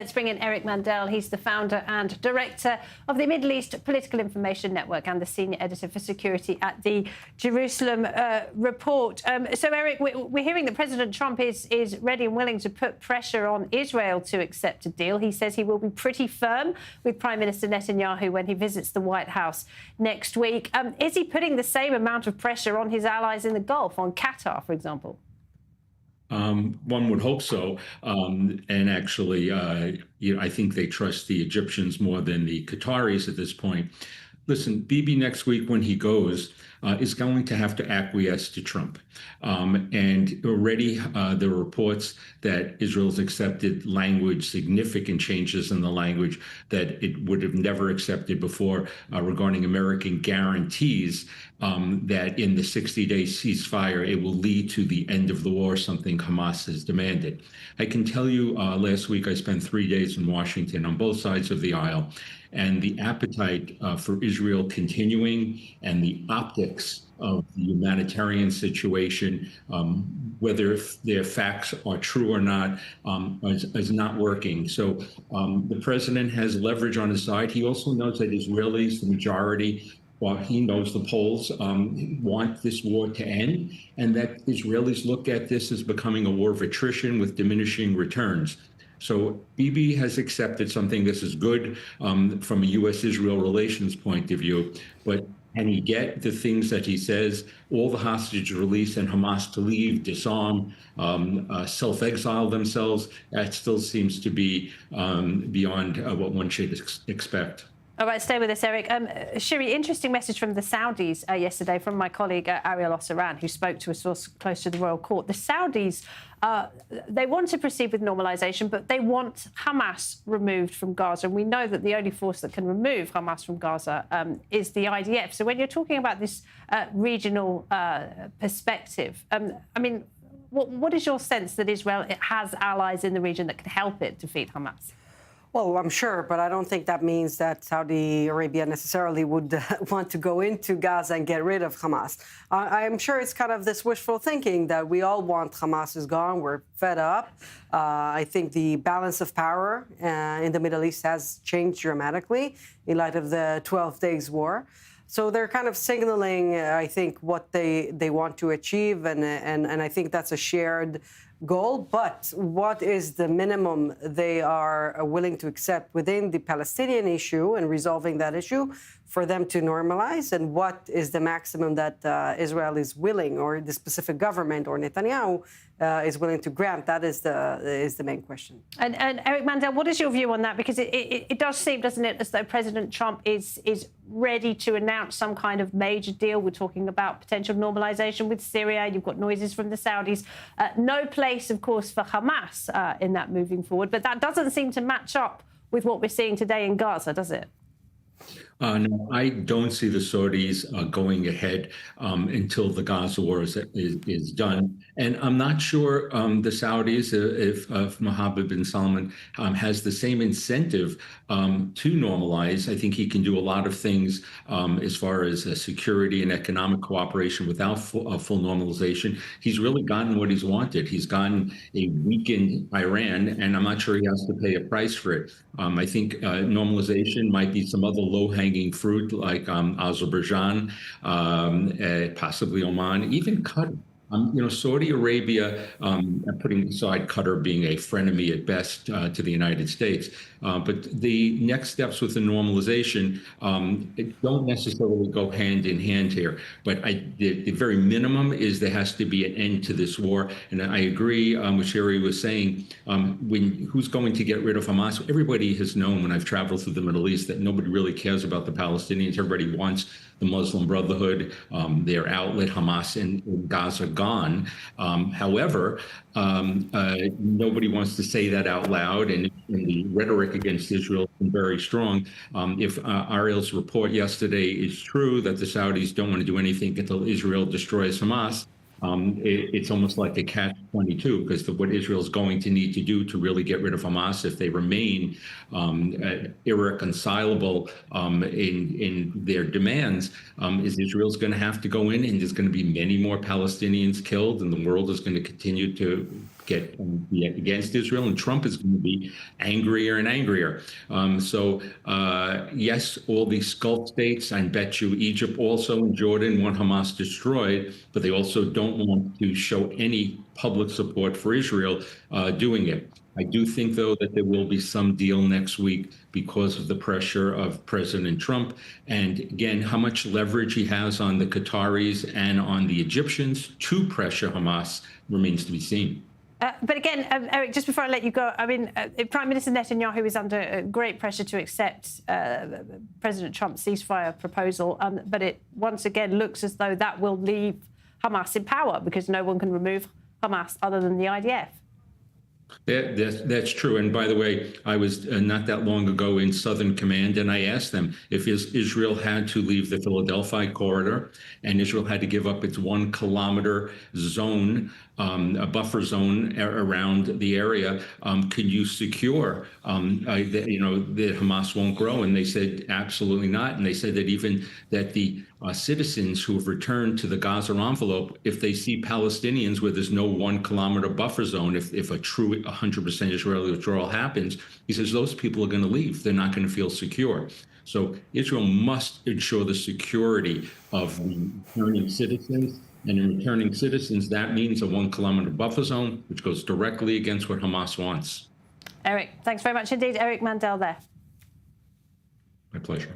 Let's bring in Eric Mandel. He's the founder and director of the Middle East Political Information Network and the senior editor for security at the Jerusalem Report. So, Eric, we're hearing that President Trump is ready and willing to put pressure on Israel to accept a deal. He says he will be pretty firm with Prime Minister Netanyahu when he visits the White House next week. Is he putting the same amount of pressure on his allies in the Gulf, on Qatar, for example? One would hope so. And actually, I think they trust the Egyptians more than the Qataris at this point. Listen, Bibi next week when he goes is going to have to acquiesce to Trump. And already there are reports that Israel's accepted significant changes in the language that it would have never accepted before regarding American guarantees that in the 60-day ceasefire, it will lead to the end of the war, something Hamas has demanded. I can tell you last week I spent 3 days in Washington on both sides of the aisle, and the appetite for Israel continuing and the optics of the humanitarian situation, whether their facts are true or not, is not working. So the president has leverage on his side. He also knows that Israelis, the majority, well, he knows the polls want this war to end, and that Israelis look at this as becoming a war of attrition with diminishing returns. So Bibi has accepted something. This is good from a U.S.-Israel relations point of view, but can he get the things that he says, all the hostages released and Hamas to leave, disarm, self-exile themselves? That still seems to be beyond what one should expect. All right, stay with us, Eric. Shiri, interesting message from the Saudis yesterday from my colleague Ariel Osseran, who spoke to a source close to the royal court. The Saudis, they want to proceed with normalization, but they want Hamas removed from Gaza. And we know that the only force that can remove Hamas from Gaza is the IDF. So when you're talking about this regional perspective, I mean, what is your sense that Israel has allies in the region that can help it defeat Hamas? Well, I'm sure, but I don't think that means that Saudi Arabia necessarily would want to go into Gaza and get rid of Hamas. I'm sure it's kind of this wishful thinking that we all want Hamas is gone. We're fed up. I think the balance of power in the Middle East has changed dramatically in light of the 12 days war. So they're kind of signaling, I think, what they want to achieve, and I think that's a shared goal. But what is the minimum they are willing to accept within the Palestinian issue and resolving that issue for them to normalize? And what is the maximum that Israel is willing, or the specific government or Netanyahu is willing to grant? That is the main question. And Eric Mandel, what is your view on that? Because it does seem, doesn't it, as though President Trump is ready to announce some kind of major deal. We're talking about potential normalization with Syria. You've got noises from the Saudis. No place, of course, for Hamas in that moving forward. But that doesn't seem to match up with what we're seeing today in Gaza, does it? No, I don't see the Saudis going ahead until the Gaza war is done. And I'm not sure the Saudis, if Mohammed bin Salman has the same incentive to normalize. I think he can do a lot of things as far as security and economic cooperation without full normalization. He's really gotten what he's wanted. He's gotten a weakened Iran, and I'm not sure he has to pay a price for it. I think normalization might be some other low-hanging fruit like Azerbaijan, possibly Oman, even Qatar. Saudi Arabia, putting aside Qatar being a frenemy at best to the United States, but the next steps with the normalization don't necessarily go hand in hand here. But the very minimum is there has to be an end to this war. And I agree with Shiri was saying, who's going to get rid of Hamas? Everybody has known when I've traveled through the Middle East that nobody really cares about the Palestinians. Everybody wants the Muslim Brotherhood, their outlet, Hamas in Gaza, gone. However, nobody wants to say that out loud, and the rhetoric against Israel has been very strong. If Ariel's report yesterday is true, that the Saudis don't want to do anything until Israel destroys Hamas, it's almost like a catch-22, because what Israel's going to need to do to really get rid of Hamas, if they remain irreconcilable in their demands, is Israel's going to have to go in, and there's going to be many more Palestinians killed, and the world is going to continue to be against Israel, and Trump is going to be angrier and angrier. Yes, all these Gulf states, I bet you Egypt also and Jordan want Hamas destroyed, but they also don't want to show any public support for Israel doing it. I do think, though, that there will be some deal next week because of the pressure of President Trump. And again, how much leverage he has on the Qataris and on the Egyptians to pressure Hamas remains to be seen. But again, Eric, just before I let you go, I mean, Prime Minister Netanyahu is under great pressure to accept President Trump's ceasefire proposal. But it once again looks as though that will leave Hamas in power because no one can remove Hamas other than the IDF. That's true. And by the way, I was not that long ago in Southern Command, and I asked them if Israel had to leave the Philadelphia corridor and Israel had to give up its 1 kilometer zone, a buffer zone around the area, can you secure that Hamas won't grow? And they said absolutely not. And they said that even that the citizens who have returned to the Gaza envelope, if they see Palestinians where there's no 1 kilometer buffer zone, if a true 100% Israeli withdrawal happens, he says those people are going to leave. They're not going to feel secure. So Israel must ensure the security of the returning citizens. And in returning citizens, that means a 1 kilometer buffer zone, which goes directly against what Hamas wants. Eric, thanks very much indeed. Eric Mandel there. My pleasure.